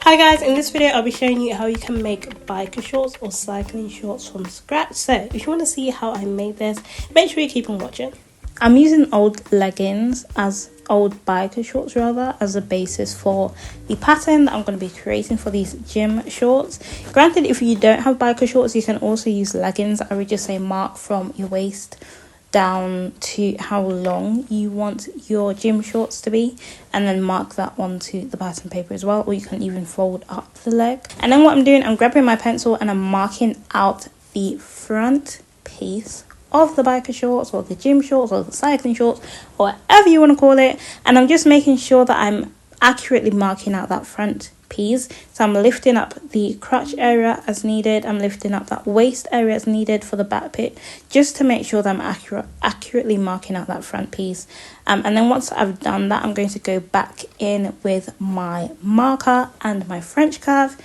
Hi guys, in this video I'll be showing you how you can make biker shorts or cycling shorts from scratch. So if you want to see how I made this, make sure you keep on watching. I'm using old leggings as old biker shorts rather as a basis for the pattern that I'm going to be creating for these gym shorts. Granted, if you don't have biker shorts, you can also use leggings. I would just say mark from your waist down to how long you want your gym shorts to be, and then mark that onto the pattern paper as well, or you can even fold up the leg. And then what I'm doing, I'm grabbing my pencil and I'm marking out the front piece of the biker shorts or the gym shorts or the cycling shorts or whatever you want to call it, and I'm just making sure that I'm accurately marking out that front piece. So I'm lifting up the crotch area as needed, I'm lifting up that waist area as needed for the back bit, just to make sure that I'm accurately marking out that front piece. And then once I've done that, I'm going to go back in with my marker and my French curve.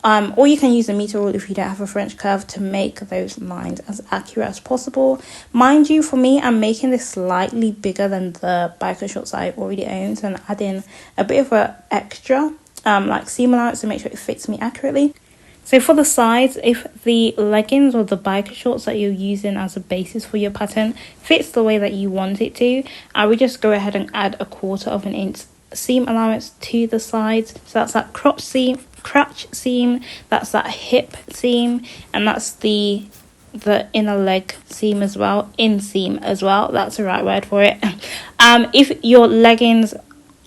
Or you can use a meter rule if you don't have a French curve to make those lines as accurate as possible. Mind you, for me, I'm making this slightly bigger than the biker shorts I already own, so I'm adding a bit of an extra like seam allowance to make sure it fits me accurately. So for the sides, if the leggings or the biker shorts that you're using as a basis for your pattern fits the way that you want it to, I would just go ahead and add 1/4 of an inch seam allowance to the sides. So that's that crotch seam, that's that hip seam, and that's the inner leg seam as well, inseam as well, that's the right word for it. If your leggings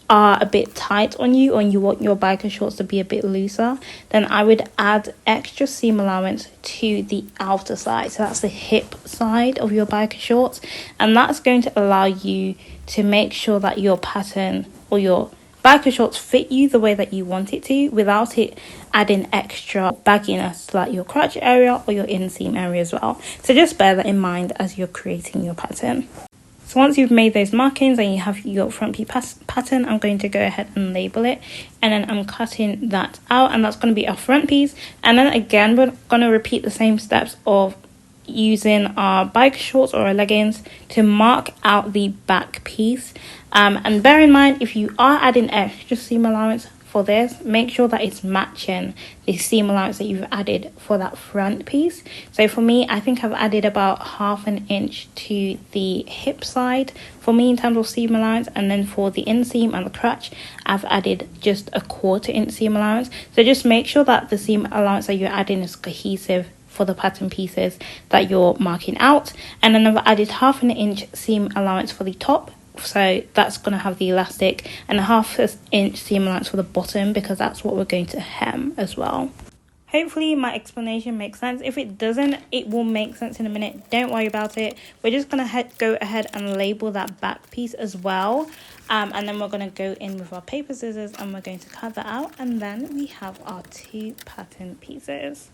are a bit tight on you or you want your biker shorts to be a bit looser, then I would add extra seam allowance to the outer side, so that's the hip side of your biker shorts, and that's going to allow you to make sure that your pattern or your biker shorts fit you the way that you want it to without it adding extra bagginess to like your crotch area or your inseam area as well. So just bear that in mind as you're creating your pattern. So once you've made those markings and you have your front piece pattern, I'm going to go ahead and label it, and then I'm cutting that out, and that's going to be our front piece. And then again, we're going to repeat the same steps of using our biker shorts or our leggings to mark out the back piece. And bear in mind, if you are adding extra seam allowance for this, make sure that it's matching the seam allowance that you've added for that front piece. So for me, I think I've added about 1/2 inch to the hip side for me in terms of seam allowance, and then for the inseam and the crotch, I've added just 1/4 inch seam allowance. So just make sure that the seam allowance that you're adding is cohesive for the pattern pieces that you're marking out. And then I've added 1/2 inch seam allowance for the top, so that's going to have the elastic, and 1/2 inch seam allowance for the bottom, because that's what we're going to hem as well. Hopefully my explanation makes sense. If it doesn't, it will make sense in a minute, don't worry about it. We're just going to go ahead and label that back piece as well, and then we're going to go in with our paper scissors and we're going to cut that out, and then we have our 2 pattern pieces.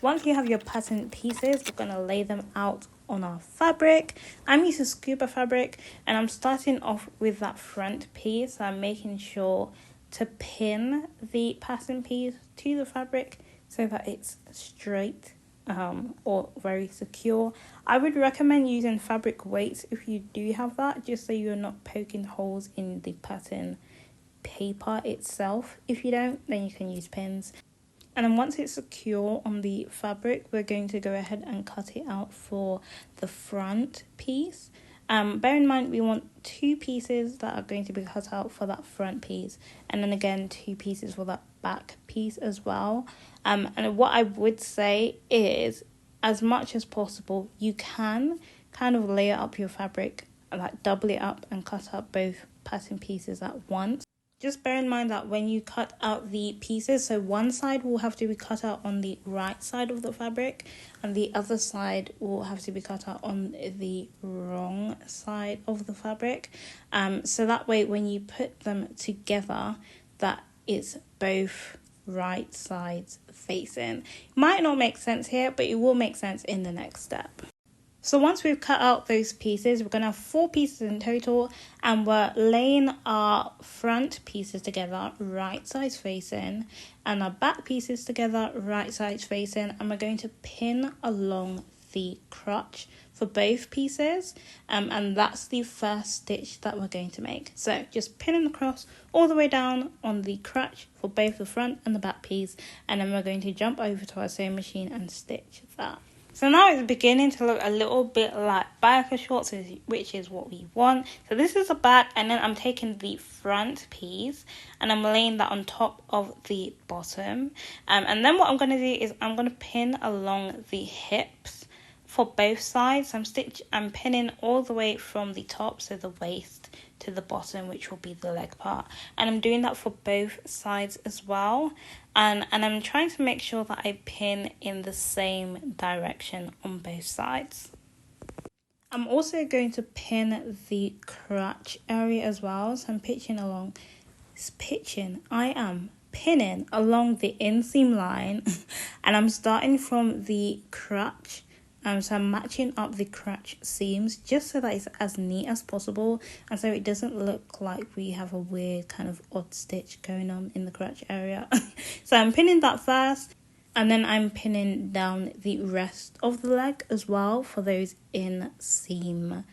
Once you have your pattern pieces, we're going to lay them out on our fabric. I'm using scuba fabric, and I'm starting off with that front piece. So I'm making sure to pin the pattern piece to the fabric so that it's straight or very secure. I would recommend using fabric weights if you do have that, just so you're not poking holes in the pattern paper itself. If you don't, then you can use pins. And then once it's secure on the fabric, we're going to go ahead and cut it out for the front piece. Bear in mind, we want 2 pieces that are going to be cut out for that front piece, and then again 2 pieces for that back piece as well. And what I would say is, as much as possible, you can kind of layer up your fabric, like double it up and cut out both pattern pieces at once. Just bear in mind that when you cut out the pieces, so one side will have to be cut out on the right side of the fabric, and the other side will have to be cut out on the wrong side of the fabric. So that way, when you put them together, that it's both right sides facing. Might not make sense here, but it will make sense in the next step. So once we've cut out those pieces, we're going to have 4 pieces in total, and we're laying our front pieces together right sides facing and our back pieces together right sides facing, and we're going to pin along the crotch for both pieces, and that's the first stitch that we're going to make. So just pinning across all the way down on the crotch for both the front and the back piece, and then we're going to jump over to our sewing machine and stitch that. So now it's beginning to look a little bit like biker shorts, which is what we want. So this is the back, and then I'm taking the front piece and I'm laying that on top of the bottom. And then what I'm going to do is I'm going to pin along the hips for both sides. I'm pinning all the way from the top, so the waist, to the bottom, which will be the leg part, and I'm doing that for both sides as well. And I'm trying to make sure that I pin in the same direction on both sides. I'm also going to pin the crotch area as well, so I'm pinning along the inseam line and I'm starting from the crotch. So I'm matching up the crotch seams just so that it's as neat as possible, and so it doesn't look like we have a weird kind of odd stitch going on in the crotch area. So I'm pinning that first, and then I'm pinning down the rest of the leg as well for those inseam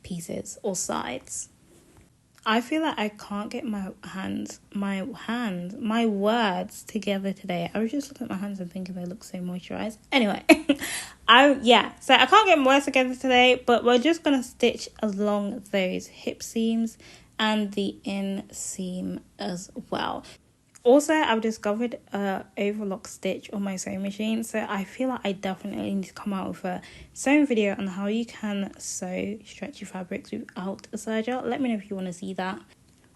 pieces or sides. I feel like I can't get my words together today. I was just looking at my hands and thinking they look so moisturized. Anyway, so I can't get my words together today, but we're just going to stitch along those hip seams and the inseam as well. Also, I've discovered a overlock stitch on my sewing machine, so I feel like I definitely need to come out with a sewing video on how you can sew stretchy fabrics without a serger. Let me know if you want to see that.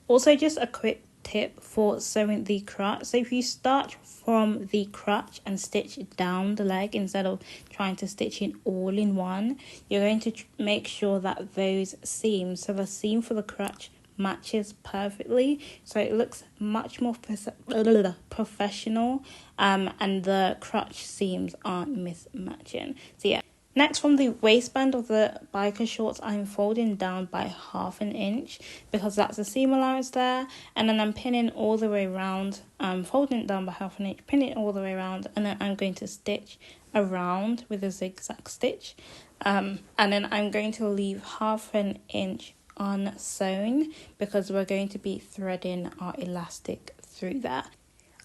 Also, just a quick tip for sewing the crotch. So if you start from the crotch and stitch down the leg instead of trying to stitch it all in one, you're going to make sure that those seams, so the seam for the crotch matches perfectly, so it looks much more professional, and the crotch seams aren't mismatching. So yeah, next, from the waistband of the biker shorts, I'm folding down by 1/2 inch because that's the seam allowance there, and then I'm pinning all the way around. Folding it down by 1/2 inch, pinning it all the way around, and then I'm going to stitch around with a zigzag stitch, and then I'm going to leave 1/2 inch unsewn because we're going to be threading our elastic through that.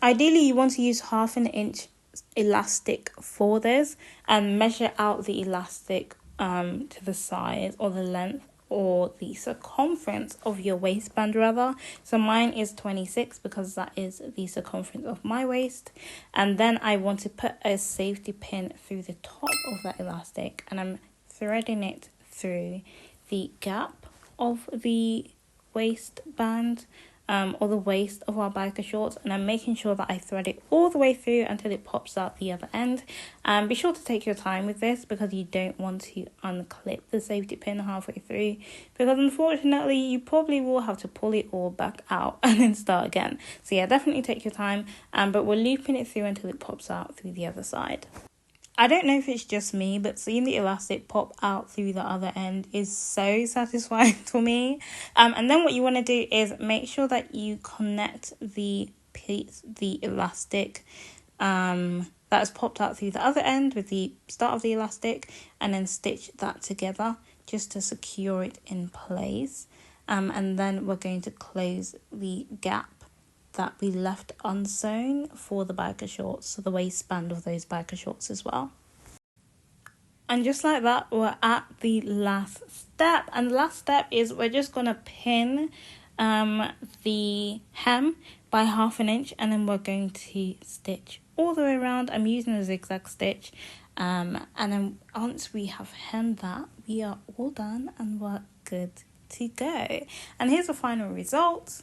Ideally, you want to use 1/2 inch elastic for this and measure out the elastic to the size or the length or the circumference of your waistband rather. So mine is 26 because that is the circumference of my waist, and then I want to put a safety pin through the top of that elastic, and I'm threading it through the gap of the waistband or the waist of our biker shorts, and I'm making sure that I thread it all the way through until it pops out the other end. Be sure to take your time with this because you don't want to unclip the safety pin halfway through, because unfortunately you probably will have to pull it all back out and then start again. So yeah, definitely take your time, but we're looping it through until it pops out through the other side. I don't know if it's just me, but seeing the elastic pop out through the other end is so satisfying for me. And then what you want to do is make sure that you connect the elastic that has popped out through the other end with the start of the elastic, and then stitch that together just to secure it in place. And then we're going to close the gap that we left unsewn for the biker shorts, so the waistband of those biker shorts as well. And just like that, we're at the last step, and the last step is we're just going to pin the hem by 1/2 inch, and then we're going to stitch all the way around. I'm using a zigzag stitch, and then once we have hemmed that, we are all done and we're good to go. And here's the final result.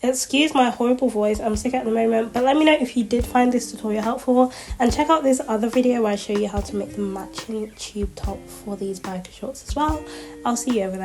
Excuse my horrible voice, I'm sick at the moment, but let me know if you did find this tutorial helpful, and check out this other video where I show you how to make the matching tube top for these biker shorts as well. I'll see you over there.